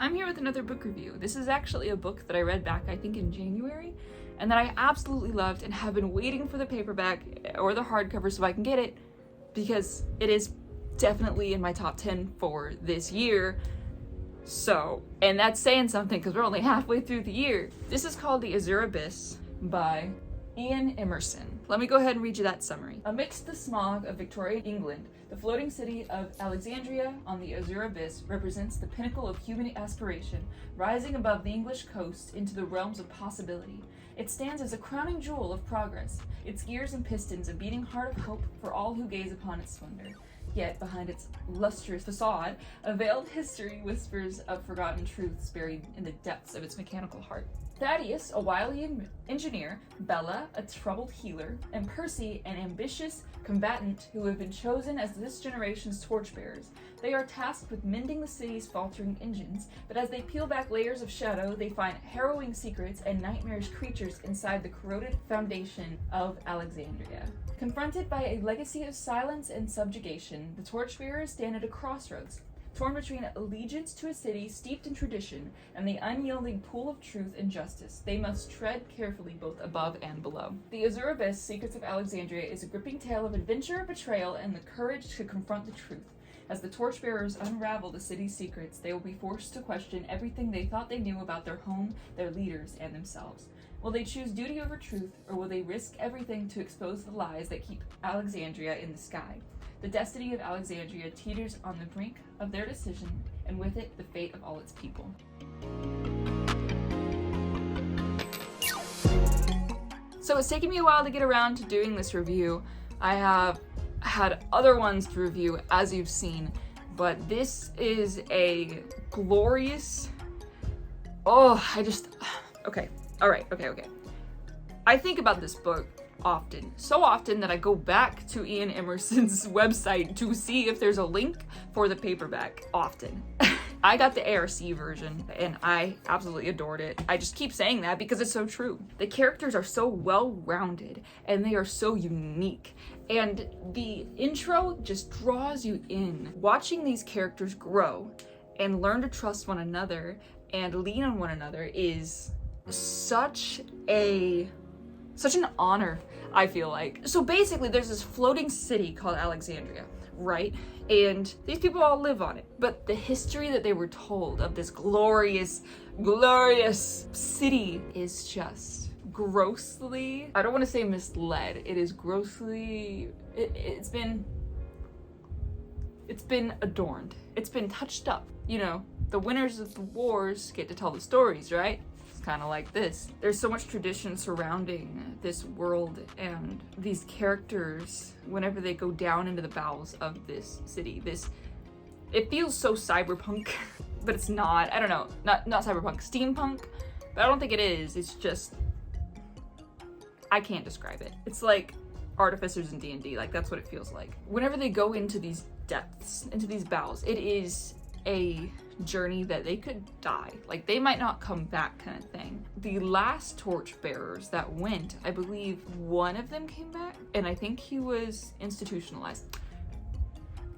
I'm here with another book review. This is actually a book that I read back, I think, in January, and that I absolutely loved and have been waiting for the paperback or the hardcover so I can get it, because it is definitely in my top 10 for this year. So, and that's saying something because we're only halfway through the year. This is called The Azure Abyss by Ian Emmerson. Let me go ahead and read you that summary. Amidst the smog of Victorian England, the floating city of Alexandria on the Azure Abyss represents the pinnacle of human aspiration, rising above the English coast into the realms of possibility. It stands as a crowning jewel of progress, its gears and pistons a beating heart of hope for all who gaze upon its splendor. Yet, behind its lustrous façade, a veiled history whispers of forgotten truths buried in the depths of its mechanical heart. Thaddeus, a wily engineer, Bella, a troubled healer, and Percy, an ambitious combatant who have been chosen as this generation's torchbearers. They are tasked with mending the city's faltering engines, but as they peel back layers of shadow, they find harrowing secrets and nightmarish creatures inside the corroded foundation of Alexandria. Confronted by a legacy of silence and subjugation, the Torchbearers stand at a crossroads, torn between allegiance to a city steeped in tradition and the unyielding pool of truth and justice. They must tread carefully both above and below. The Azure Abyss, Secrets of Alexandria, is a gripping tale of adventure, betrayal, and the courage to confront the truth. As the Torchbearers unravel the city's secrets, they will be forced to question everything they thought they knew about their home, their leaders, and themselves. Will they choose duty over truth, or will they risk everything to expose the lies that keep Alexandria in the sky? The destiny of Alexandria teeters on the brink of their decision, and with it, the fate of all its people. So it's taken me a while to get around to doing this review. I have had other ones to review, as you've seen, but this is a glorious... Okay. I think about this book often. So often that I go back to Ian Emmerson's website to see if there's a link for the paperback often. I got the ARC version and I absolutely adored it. I just keep saying that because it's so true. The characters are so well-rounded and they are so unique. And the intro just draws you in. Watching these characters grow and learn to trust one another and lean on one another is such an honor, I feel like. So basically there's this floating city called Alexandria, right? And these people all live on it. But the history that they were told of this glorious, glorious city is just grossly, I don't want to say misled, it is grossly, it's been adorned. It's been touched up. You know, the winners of the wars get to tell the stories, right? Kind of like this. There's so much tradition surrounding this world and these characters whenever they go down into the bowels of this city. It feels so cyberpunk, but it's not. I don't know, not cyberpunk, steampunk, but I don't think it is. It's just, I can't describe it. It's like artificers in D&D, like that's what it feels like. Whenever they go into these depths, into these bowels, it is a journey that they could die. Like they might not come back kind of thing. The last torchbearers that went, I believe one of them came back and I think he was institutionalized.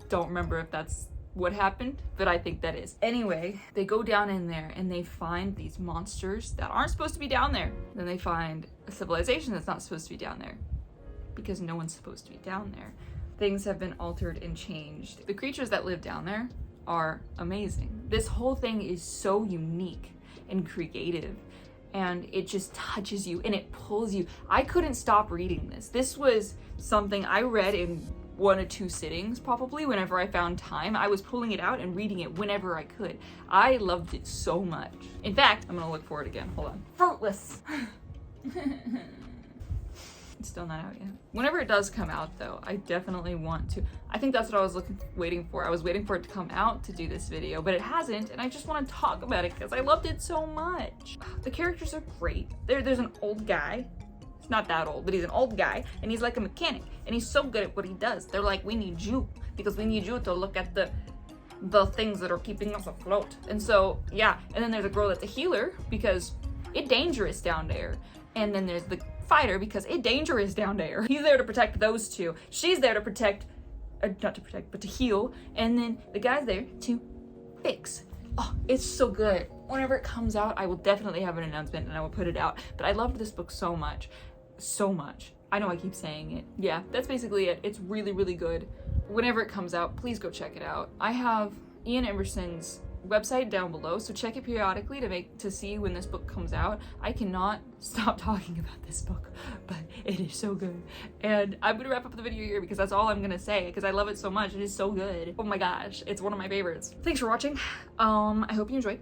Don't remember if that's what happened, but I think that is. Anyway, they go down in there and they find these monsters that aren't supposed to be down there. Then they find a civilization that's not supposed to be down there because no one's supposed to be down there. Things have been altered and changed. The creatures that live down there are amazing. This whole thing is so unique and creative and it just touches you and it pulls you. I couldn't stop reading this. This was something I read in 1 or 2 sittings probably. Whenever I found time, I was pulling it out and reading it whenever I could. I loved it so much. In fact, I'm gonna look for it again. Hold on. Fruitless. It's still not out yet. Whenever it does come out though, I definitely want to. I think that's what I was waiting for. I was waiting for it to come out to do this video, but it hasn't, and I just want to talk about it because I loved it so much. The characters are great. There's an old guy. He's not that old, but he's an old guy, and he's like a mechanic, and he's so good at what he does. They're like, we need you, because we need you to look at the things that are keeping us afloat. And so, yeah, and then there's a girl that's a healer, because it's dangerous down there. And then there's the fighter, because it's dangerous down there. He's there to protect those two. She's there to protect, not to protect, but to heal. And then the guy's there to fix Oh, it's so good. Whenever it comes out, I will definitely have an announcement and I will put it out. But I loved this book so much. So much. I know I keep saying it. Yeah, that's basically it. It's really, really good. Whenever it comes out, please go check it out. I have Ian Emerson's website down below, so check it periodically to see when this book comes out. I cannot stop talking about this book, but it is so good. And I'm gonna wrap up the video here because that's all I'm gonna say, because I love it so much. It is so good. Oh my gosh, it's one of my favorites. Thanks for watching. I hope you enjoyed.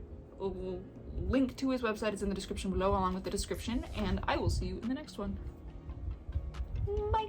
Link to his website is in the description below, along with the description, and I will see you in the next one. Bye.